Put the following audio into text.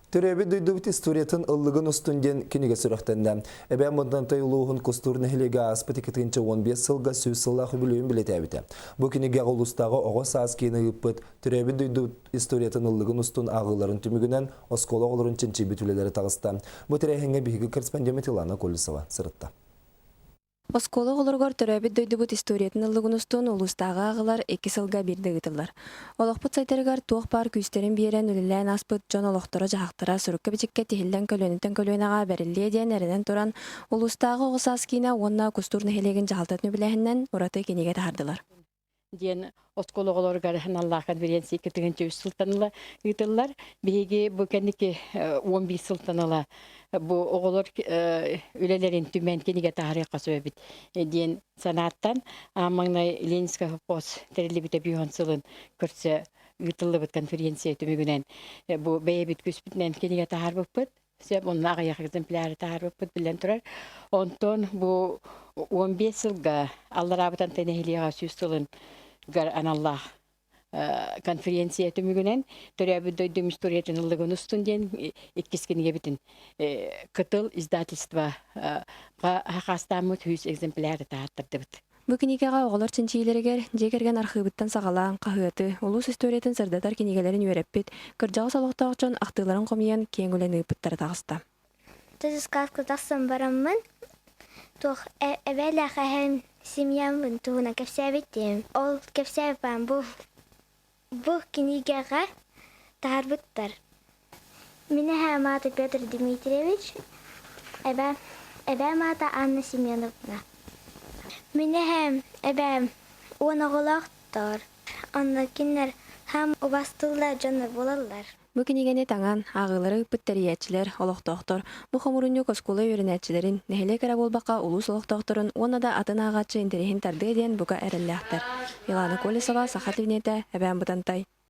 Төрөбі дүйдүбіт историятын ыллыгын ұстынден кенеге сүріқтенді. Әбән мұндан тайылуғын костурны хелеге аспыты кеткенче 15 сылға сөз сыллағы білуін білет әбіті. Бұ кенеге ғолыстағы оғыз аз кені үппіт төрөбі дүйдүбіт историятын ыллыгын ұстын ағыларын түмігінен оскола оларын ченче бүтілелері тағысты. Бұ тәрәхенге бейгі корреспондент Илана Колесова сырытта. Осколы олоргор төрөбүт дөйдүбүт историятын ыллыгынустун улустагы агылар 2 сылга бирди гытылар. Олохпут сайтарыгар туох бар күстерин биерен үлелен аспыт жон олохтора жахактара сүрүккө бичикке тихилден көлөнүтен көлөнага берилие ден эренен туран улустагы огсас кийина онна кустурны хелеген жахалтатын билехинен ураты кенеге тахардылар. Диен оскологолор гархан Аллах конференции кетегенче 3 сылтанла гытылар. Биги бу кеники 15 сылтанала бу оголор үлелерин түмен кенеге тарихка сөбүт. Диен санаттан амаңнай Ленинский хопос терилибите бион сылын көрсө гытылыбыт конференция түмүгүнен бу бейбит күспүтнен кенеге тарбыппыт. Сөп онна аяк экземпляры тарбыппыт билен турар. Онтон бу 15 сылга Алларабытан тенехилига сөз сылын гар аналлах конференция түмүгүнен төрөбү дөйдүм историятын ыллыгын устунден иккискенге битин кытыл издательство хакастамыт 100 экземпляры тааттырдыбыт. Бу кенегега оголор ченчийлеригер жегерген архивыттан сагалаан кахыты улус историятын сырдатар кенегелерин үйрөппит кыржагы салоктоочон актыларын комуян кең үлен ыпыттары тагыста. Түз сказку тахсан бараммын. Тух эвеле хаһем семьямын тугуна кепсәбитем. Ол кепсәбан бу книгага тарбыттар. Мине хаматы Петр Дмитриевич, эбә мата Анна Семеновна. Мине хам эбә оноголактар. Анна кинер хам убастылар жаны булалар. Бу кенегени таңан агылары пыттериячилер олохтоктор бу хомуруню коскула үйренәчилерин нехеле кара болбакка улус олохтокторун оны да атын агачы интерехин тарды ден буга эрелләхтер. Илана Колесова, Сахат Ивнете, Эбән Бутантай.